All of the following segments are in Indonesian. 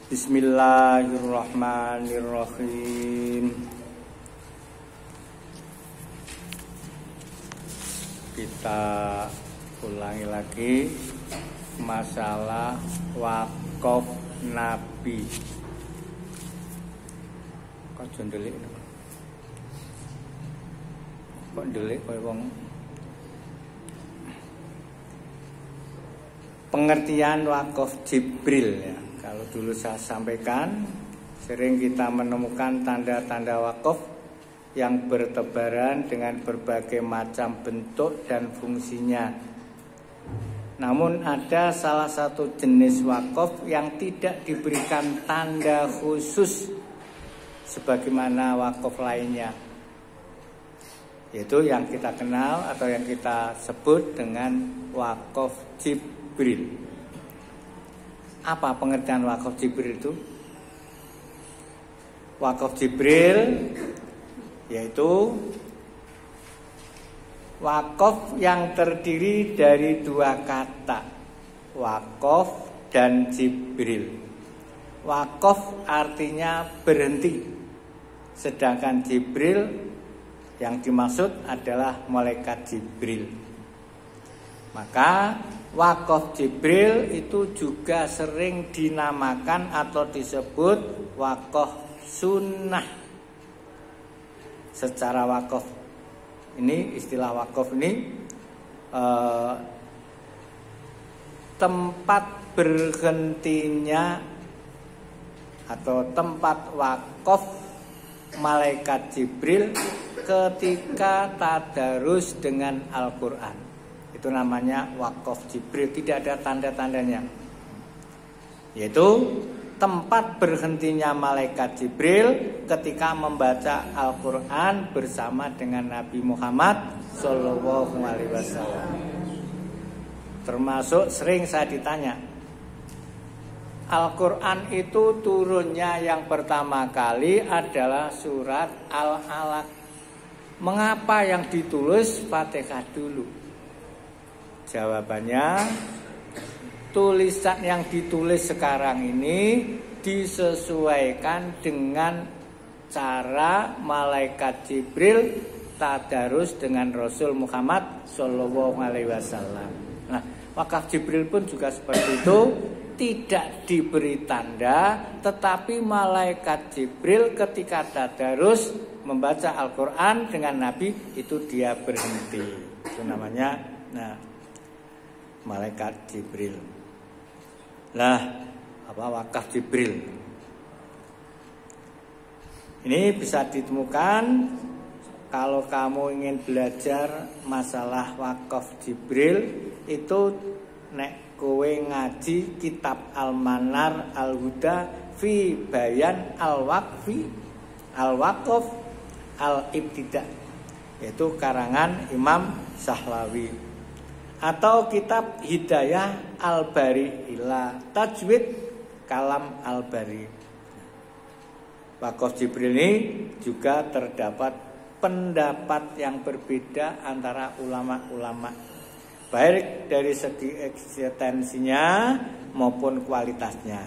Bismillahirrahmanirrahim. Kita ulangi lagi masalah wakaf Nabi. Kok jondelik? Kok ndelik kowe wong? Pengertian wakaf Jibril ya. Kalau dulu saya sampaikan, sering kita menemukan tanda-tanda wakaf yang bertebaran dengan berbagai macam bentuk dan fungsinya. Namun ada salah satu jenis wakaf yang tidak diberikan tanda khusus sebagaimana wakaf lainnya, yaitu yang kita kenal atau yang kita sebut dengan wakaf Jibril. Apa pengertian wakaf Jibril itu? Wakaf Jibril yaitu wakaf yang terdiri dari dua kata, wakaf dan Jibril. Wakaf artinya berhenti, sedangkan Jibril yang dimaksud adalah malaikat Jibril. Maka wakaf Jibril itu juga sering dinamakan atau disebut wakaf sunnah. Secara wakaf ini, istilah wakaf ini tempat berhentinya atau tempat wakaf malaikat Jibril ketika tadarus dengan Al-Quran. Itu namanya wakaf Jibril, tidak ada tanda-tandanya. Yaitu tempat berhentinya malaikat Jibril ketika membaca Al-Quran bersama dengan Nabi Muhammad SAW. Termasuk sering saya ditanya, Al-Quran itu turunnya yang pertama kali adalah surat Al-Alaq. Mengapa yang ditulis Fatihah dulu? Jawabannya, tulisan yang ditulis sekarang ini disesuaikan dengan cara malaikat Jibril tadarus dengan Rasul Muhammad SAW. Nah, wakaf Jibril pun juga seperti itu, tidak diberi tanda, tetapi malaikat Jibril ketika tadarus membaca Al-Quran dengan Nabi itu dia berhenti. Itu namanya malaikat Jibril. Lah, apa wakaf Jibril? Ini bisa ditemukan kalau kamu ingin belajar masalah wakaf Jibril, itu nek kowe ngaji kitab Al-Manar Al-Huda fi Bayan Al-Waqfi Al-Waqaf Al-Ibtida, yaitu karangan Imam Sahlawi, atau kitab Hidayah Al-Bari ila Tajwid Kalam Al-Bari. Wakaf Jibril ini juga terdapat pendapat yang berbeda antara ulama-ulama, baik dari segi eksistensinya maupun kualitasnya.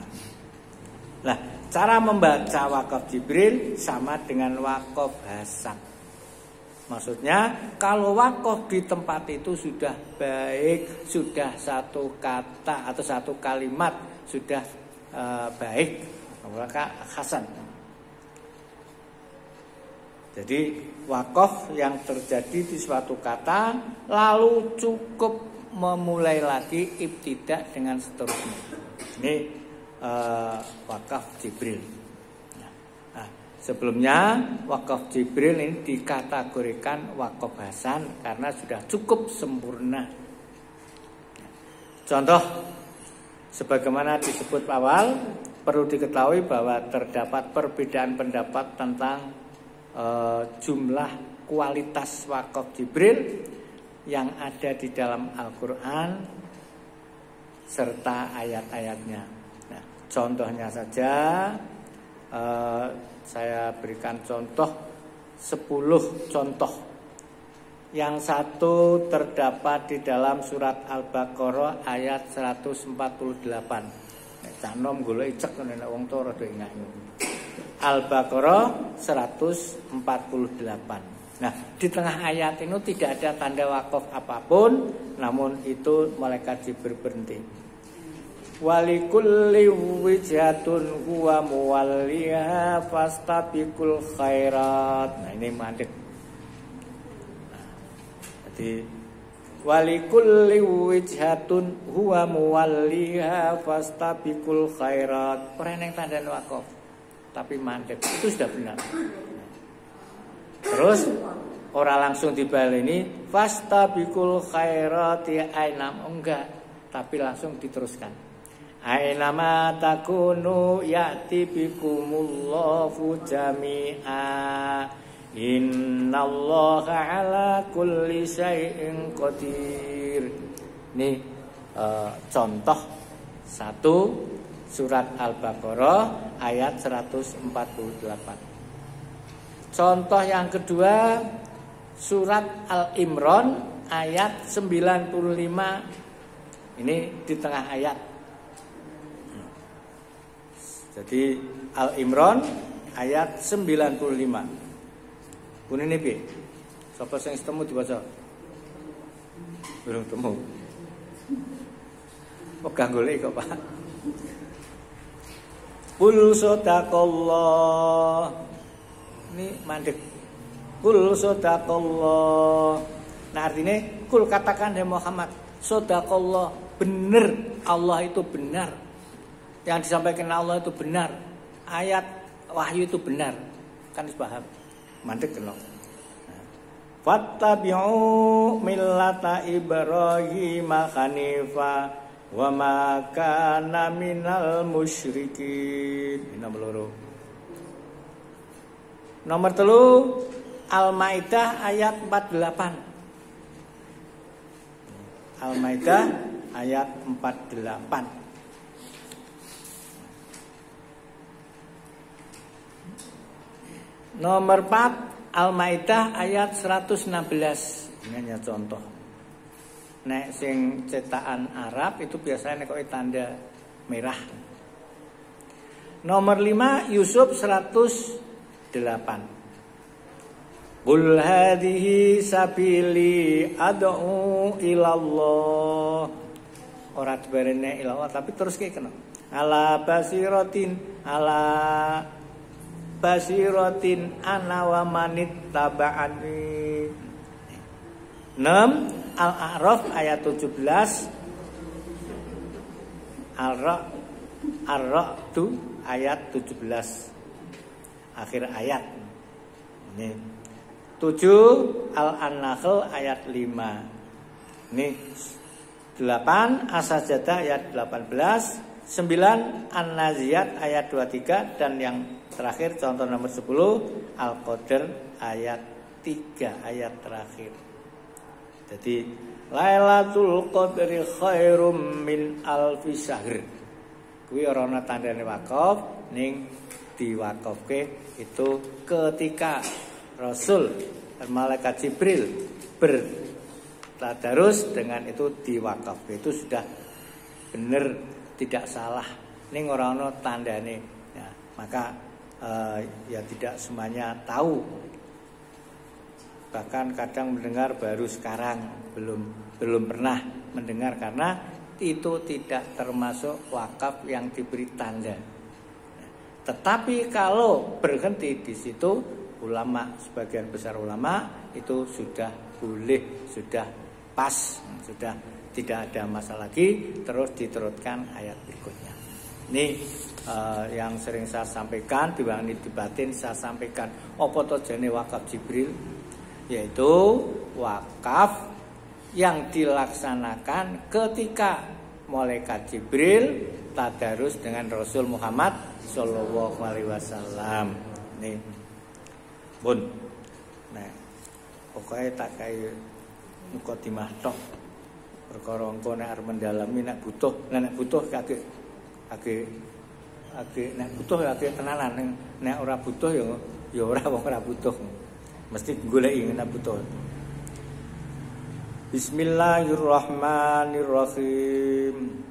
Nah, cara membaca wakaf Jibril sama dengan wakaf Hasan. Maksudnya, kalau wakaf di tempat itu sudah baik, sudah satu kata atau satu kalimat sudah baik, maka hasan. Jadi wakaf yang terjadi di suatu kata lalu cukup memulai lagi ibtidak dengan seterusnya. Ini wakaf Jibril. Sebelumnya wakaf Jibril ini dikategorikan wakaf Hasan karena sudah cukup sempurna. Contoh, sebagaimana disebut awal, perlu diketahui bahwa terdapat perbedaan pendapat tentang jumlah kualitas wakaf Jibril yang ada di dalam Al-Quran serta ayat-ayatnya. Nah, contohnya saja, saya berikan contoh 10 contoh. Yang satu terdapat di dalam surat Al-Baqarah ayat 148. cak nom golek cek nek wong tuwa rada ingat. Al-Baqarah 148. Nah, di tengah ayat ini tidak ada tanda wakaf apapun, namun itu malaikat Jibril berhenti. Walikulli wijhatun huwa muwalliha fastabiqul khairat. Nah, ini mandek. Nah, jadi walikulli wijhatun huwa muwalliha fastabiqul khairat. Ora neng tanda wakaf, tapi mandek. Itu sudah benar. Terus ora langsung dibaleni fastabiqul khairati ainam, enggak, tapi langsung diteruskan. Ainama takunu ya'ti bikumullahu jami'a. Innallaha ala kulli syai'in qadir. Ini contoh 1 surat Al-Baqarah ayat 148. Contoh yang kedua surat Al-Imran ayat 95. Ini di tengah ayat. Jadi Al-Imran ayat 95. Punine piye? Sapa sing ketemu dibaca? Belum temu. Pegang golek kok, Pak. Qul sadaqallah. Ini mandek. Kul sadaqallah. Nah artinya kul katakan ya Muhammad, sadaqallah, benar, Allah itu benar. Yang disampaikan Allah itu benar. Ayat wahyu itu benar. Kan paham. Mandek kena. Fattabi'u millata Ibrahim hanifa wa ma kana minal musyrikin. Ini nomor 2. Nomor 3 Al-Maidah ayat 48. Al-Maidah ayat 48. Nomor 4 Al-Maidah ayat 116. Ini hanya contoh. Nek sing cetakan Arab itu biasanya kok tanda merah. Nomor 5 Yusuf 108. Qul hadhihi sabili ad'u ilallah. Ora dibarene ilallah tapi terus ki kena. Ala basiratin ana wa manit taba'ani. 6 Al-A'raf ayat 17. Ar-Ra'd ayat 17. Akhir ayat. Ini 7 Al-An-Nahl ayat 5. Ini 8 As-Sajdah ayat 18, 9 An-Naziyat ayat 23, dan yang terakhir contoh nomor 10 Al-Qadr ayat 3 ayat terakhir. Jadi Lailatul Qadri khairum min alfi syahr. Kuwi ora ana tandane wakaf ning diwakafke itu ketika Rasul dan malaikat Jibril bertadarus dengan itu diwakafke. Itu sudah benar, tidak salah. Ning ora ana tandane. Ya, maka ya tidak semuanya tahu. Bahkan kadang mendengar baru sekarang, belum pernah mendengar karena itu tidak termasuk wakaf yang diberi tanda. Tetapi kalau berhenti di situ, ulama, sebagian besar ulama itu sudah boleh, sudah pas, sudah tidak ada masalah lagi. Terus diteruskan ayat berikutnya. Ini yang sering saya sampaikan, diwangi di batin saya sampaikan. Apa to jane wakaf Jibril? Yaitu wakaf yang dilaksanakan ketika malaikat Jibril tadarus dengan Rasul Muhammad sallallahu alaihi wasallam. Nih. Pun. Nah, pokoke tak kaya mukadimah tok. Perkara engko nek arep mendalami nek butuh, nek butuh kake nek butuh kake tenanan, nek ora butuh ya ora wong ora butuh. Mesti goleki nek butuh. Bismillahirrahmanirrahim.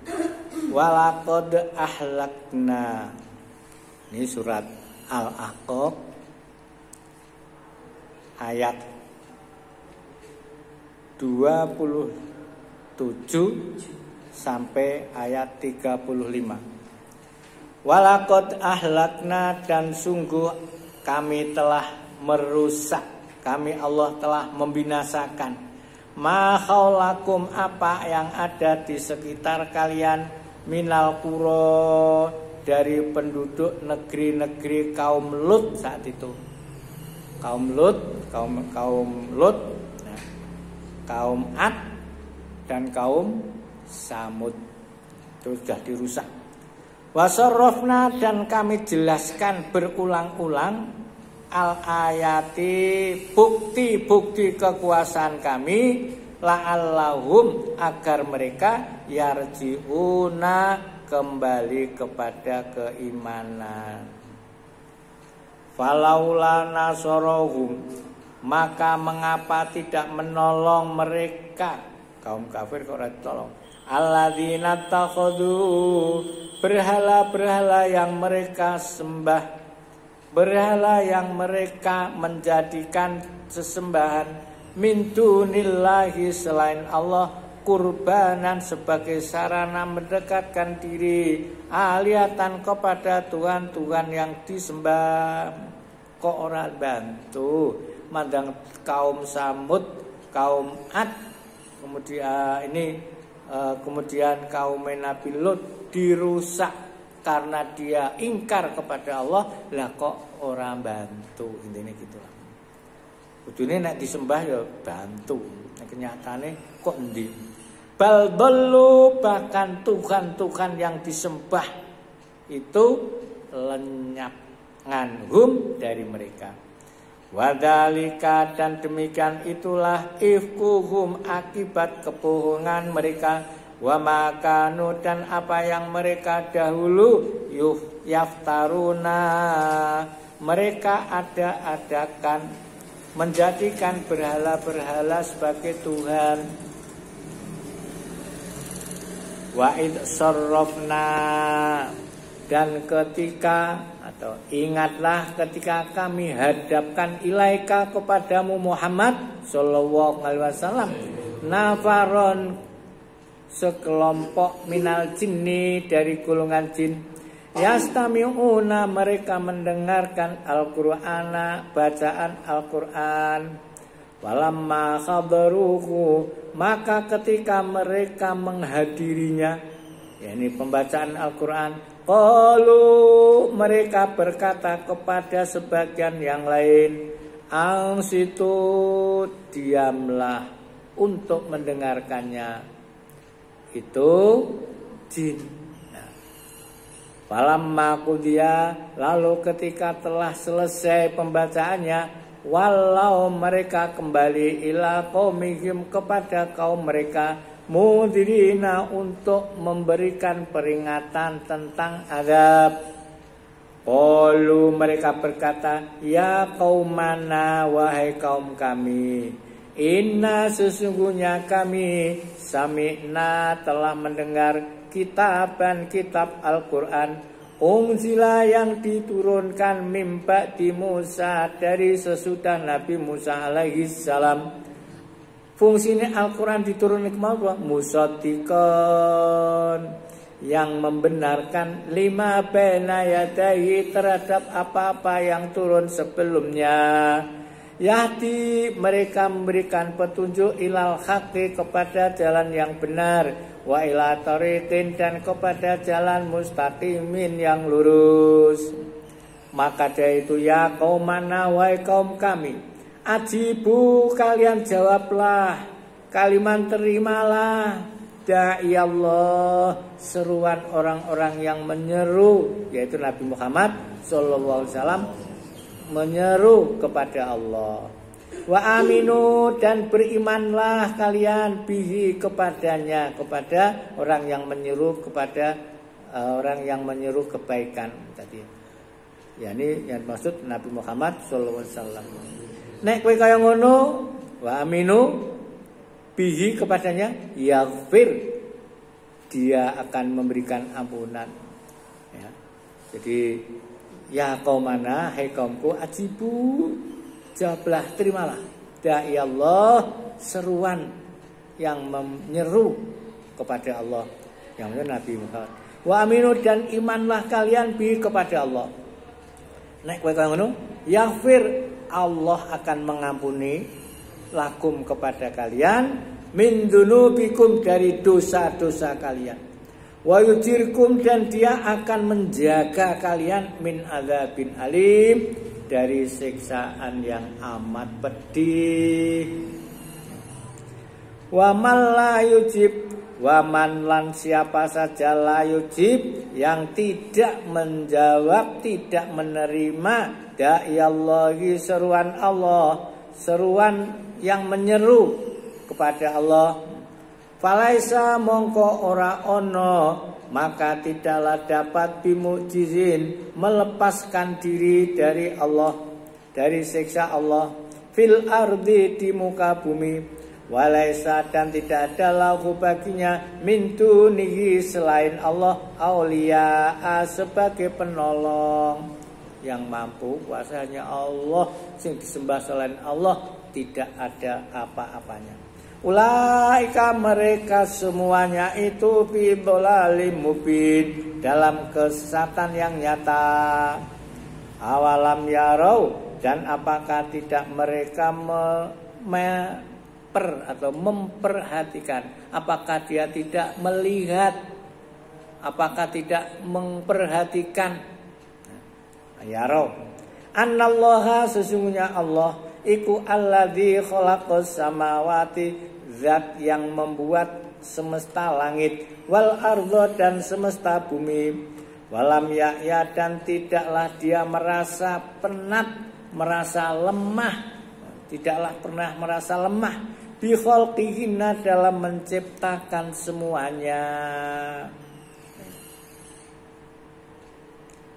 walaqad ahlakna. Ini surat Al-Ahqaf ayat 27 sampai ayat 35. Walaqad ahlakna, dan sungguh kami telah merusak, kami Allah telah membinasakan, ma khaulakum, apa yang ada di sekitar kalian, minal qura, dari penduduk negeri-negeri kaum Lut saat itu. Kaum Lut, nah, kaum Ad dan kaum Samud itu sudah dirusak. Wasarrafna, dan kami jelaskan berulang-ulang al-ayati, bukti-bukti kekuasaan kami, la'allahum, agar mereka yarji'una, kembali kepada keimanan. Falaula nasorohum, maka mengapa tidak menolong mereka, kaum kafir kok ora ditolong, alladzina takhadu, berhala-berhala yang mereka sembah, berhala yang mereka menjadikan sesembahan, min dunillahi, selain Allah, kurbanan, sebagai sarana mendekatkan diri, alihatan, kepada Tuhan-Tuhan yang disembah. Kok orang bantu mandang kaum Samud, kaum Ad, kemudian kaum Nabi Lut dirusak karena dia ingkar kepada Allah. Lah kok orang bantu, intinya gitulah. Kudune nek disembah ya bantu, nek kenyataane kok endi. Bal ballu, bahkan Tuhan-Tuhan yang disembah itu lenyap, nganhum, dari mereka. Wadhalika, dan demikian itulah ifkuhum, akibat kebohongan mereka. Wa makanu, dan apa yang mereka dahulu yaftaruna, mereka ada-adakan, menjadikan berhala-berhala sebagai Tuhan. Wa id sarrafna, dan ketika, atau ingatlah ketika kami hadapkan ilaika, kepadamu Muhammad sallallahu alaihi wasallam, nafaron, sekelompok minal jinni, dari golongan jin, yastami'una, mereka mendengarkan Al-Qur'ana, bacaan Al-Qur'an. Walamma khadaruhu, maka ketika mereka menghadirinya, yakni pembacaan Al-Qur'an, qalu, mereka berkata kepada sebagian yang lain, angsitu, diamlah untuk mendengarkannya. Itu jin. Falamma qudiya, lalu ketika telah selesai pembacaannya, walau, mereka kembali ila qaumihim, kepada kaum mereka, mudirina, untuk memberikan peringatan tentang azab. Qalu, mereka berkata, ya qaumana, wahai kaum kami, inna, sesungguhnya kami, sami'na, telah mendengar, kitaban, kitab Al-Qur'an, unzila, yang diturunkan mimba di Musa, dari sesudah Nabi Musa alaihi salam. Fungsinya Al-Quran diturunkan kemana? Musaddiqan, yang membenarkan, lima baina yadayhi, terhadap apa-apa yang turun sebelumnya. Yahdi, mereka memberikan petunjuk, ilal haqqi, kepada jalan yang benar, wa ila tariqin, dan kepada jalan mustaqimin, yang lurus. Maka dari itu, ya qaumana, wahai kaum kami, ajibu, kalian jawablah, kalimat terimalah, da'i Allah, seruan orang-orang yang menyeru, yaitu Nabi Muhammad sallallahu alaihi wasallam, menyeru kepada Allah. Wa aminu, dan berimanlah kalian, bihi, kepadanya, kepada orang yang menyeru, kepada orang yang menyeru kebaikan tadi. Ya, ini yang maksud Nabi Muhammad sallallahu alaihi wasallam. Nek kowe kaya ngono, wa aminu bihi, kepadanya, yaghfir dia akan memberikan ampunan. Ya. Jadi ya qaumana, hai kaumku, ajibu, jawablah, terimalah da'i Allah, seruan yang menyeru kepada Allah, yang Nabi Muhammad. Wa aminu, dan imanlah kalian bi kepada Allah. Nek kowe ngono, yaghfir, Allah akan mengampuni lakum kepada kalian min dzunubikum, dari dosa-dosa kalian. Wa yujirkum, dan dia akan menjaga kalian min adzabin alim, dari siksaan yang amat pedih. Wa man la yujib, wa man lan siapa saja la yujib, yang tidak menjawab, tidak menerima da'iyallahi, seruan Allah, seruan yang menyeru kepada Allah, falaisa mongko ora ono, maka tidaklah dapat bimujizin, melepaskan diri dari Allah, dari siksa Allah, fil ardi, di muka bumi, walaisa, dan tidak ada lahu baginya min dunihi, selain Allah, aulia, sebagai penolong. Yang mampu kuasanya Allah, sing disembah selain Allah tidak ada apa-apanya. Ulaika, mereka semuanya itu fi dhalalim mubin, dalam kesesatan yang nyata. Awalam yarau, dan apakah tidak mereka memperhatikan, apakah dia tidak melihat, apakah tidak memperhatikan, yarau, annallaha, sesungguhnya Allah iku alladzi khalaqas samawati, zat yang membuat semesta langit, wal ardo, dan semesta bumi, walam ya'ya, dan tidaklah dia merasa penat, merasa lemah, tidaklah pernah merasa lemah, bi khalqihinna, dalam menciptakan semuanya,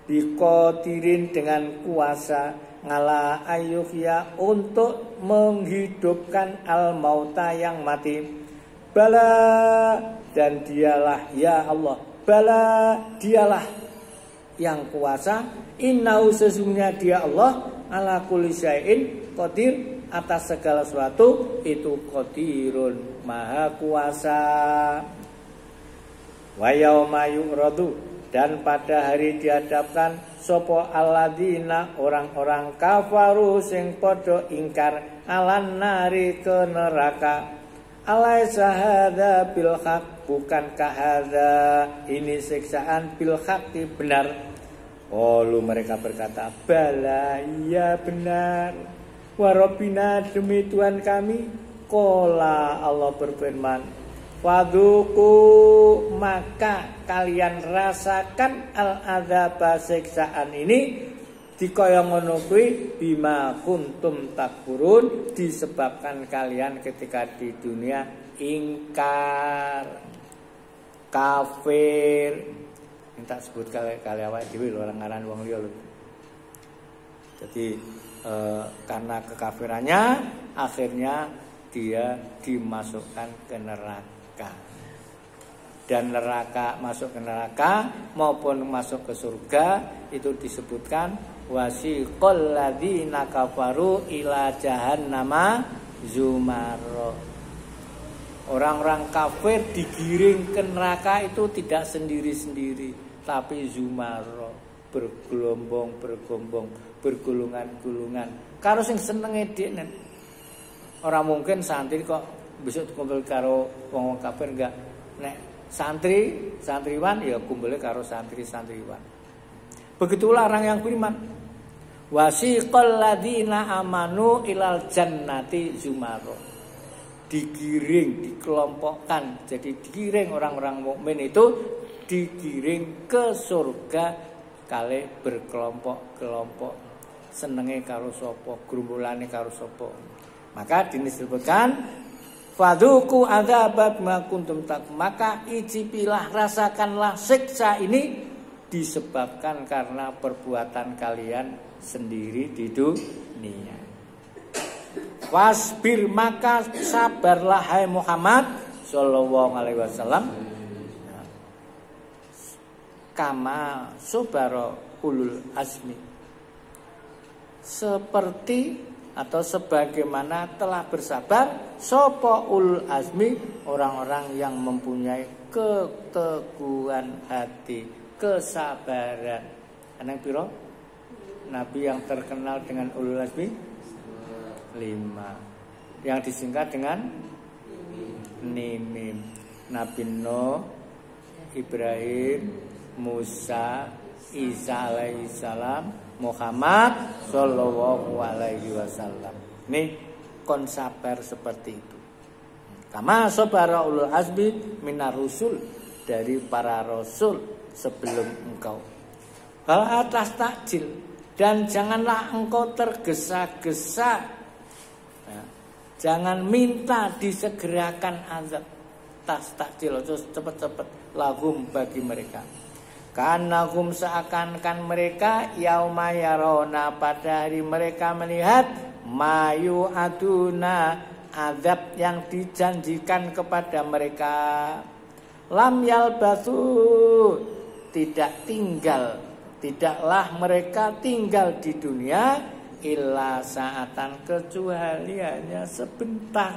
biqadirin, dengan kuasa, ngala ayyuhya, untuk menghidupkan al mauta, yang mati, bala, dan dialah ya Allah, bala, dialah yang kuasa, innahu, sesungguhnya dia Allah, ala kulli syai'in qadir, atas segala sesuatu itu qadirun, maha kuasa. Wa yauma yu'radu, dan pada hari dihadapkan sopo alladzina, orang-orang kafaru sing podo ingkar, alan nari, ke neraka, alaisa hadza bil haq, bukankah hadza, ini siksaan, bil haqqi, benar. Lalu mereka berkata, bala, iya benar. Warobina, demi Tuhan kami. Qala, Allah berfirman, fadzuku, maka kalian rasakan al-adzaba, siksaan ini, dikaya ngono kuwi, bima kuntum takfurun, disebabkan kalian ketika di dunia ingkar, kafir. Minta sebut kali awake dhewe lho, orang ngaran wong liya lho. Jadi karena kekafirannya, akhirnya dia dimasukkan ke neraka. Dan neraka, masuk ke neraka maupun masuk ke surga, itu disebutkan wasiqal ladzina kafaru ila jahannama zumaro. Orang-orang kafir digiring ke neraka itu tidak sendiri-sendiri, tapi zumaro, bergelombang-bergelombang, bergulungan-gulungan. Karo sing senenge dhekne. Ora mungkin santri kok besok kumpul karo wong kafir, enggak. Nek santriwan ya kumpul karo santri-santriwan. Begitulah orang yang beriman. Wasiqal ladzina amanu ilal jannati zumaro. Digiring, dikelompokkan. Jadi digiring orang-orang mukmin itu digiring ke surga kali berkelompok-kelompok. Senenge karo sapa, grumbulane karo sapa. Maka disebutkan fadzuku adzabab ma kuntum tak, maka icipilah, rasakanlah siksa ini disebabkan karena perbuatan kalian sendiri di dunia. Wasbir, maka sabarlah hai Muhammad sallallahu alaihi wasallam. kama sobaro ulul azmi, seperti atau sebagaimana telah bersabar sopo ulul azmi, orang-orang yang mempunyai keteguhan hati, kesabaran. Anang piro? Nabi yang terkenal dengan ulul azmi 5, yang disingkat dengan Mim. Nabi Nuh, Ibrahim, Musa, Isa alaihissalam, Muhammad sallallahu alaihi wasallam. Ini konsabar seperti itu. Kama sabara ulul azmi minar rusul, dari para rasul sebelum engkau. Hal atas takjil, dan janganlah engkau tergesa-gesa. Nah, jangan minta disegerakan azab. Tas takjil, cepet-cepet lahum bagi mereka. Karena hum seakan-akan mereka yauma yarona, pada hari mereka melihat mayu aduna, azab yang dijanjikan kepada mereka. Lam yalbathu, tidaklah mereka tinggal di dunia illa saatan, kecuali hanya sebentar.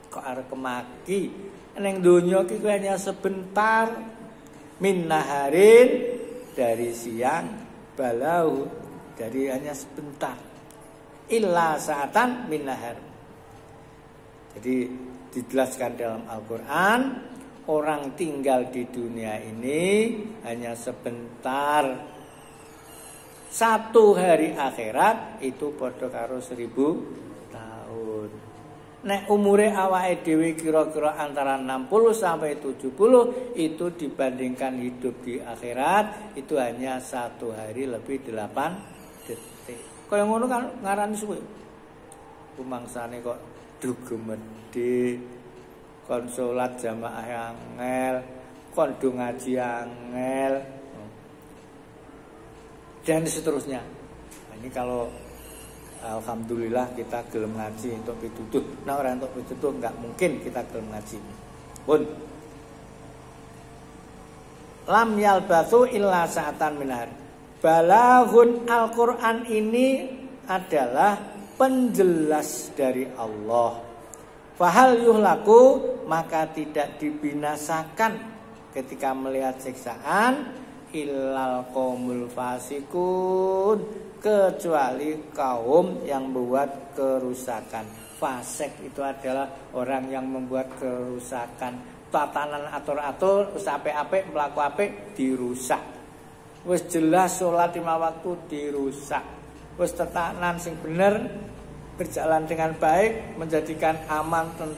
Kok arep kemaki ning donya iki hanya sebentar. Min naharin, dari siang, balau, dari hanya sebentar. Illa saatan min nahar. Jadi dijelaskan dalam Al-Quran, orang tinggal di dunia ini hanya sebentar. 1 hari akhirat itu padha karo 1000 tahun. Nek umure awake dhewe kira-kira antara 60 sampai 70, itu dibandingkan hidup di akhirat itu hanya 1 hari lebih 8 detik. Kaya ngono kan ngarani suwe. Rumangsane kok dugumedhe, kon salat jamaah angel, kon do ngaji angel, dan seterusnya. Nah, ini kalau alhamdulillah kita gelem ngaji untuk pitutuh. Nah, orang untuk pitutuh enggak mungkin kita gelem ngaji. Pun lam yalbatsu illa sa'atan minar. Balaghun, Al-Qur'an ini adalah penjelas dari Allah. Fahal yuhlaku, maka tidak dibinasakan ketika melihat siksaan illal qaumul fasikun, kecuali kaum yang membuat kerusakan. Fasik itu adalah orang yang membuat kerusakan. Tatanan atur-atur, wis apik-apik, mlaku apik dirusak. Wis jelas salat 5 waktu dirusak. Wis tatanan sing bener, berjalan dengan baik, menjadikan aman,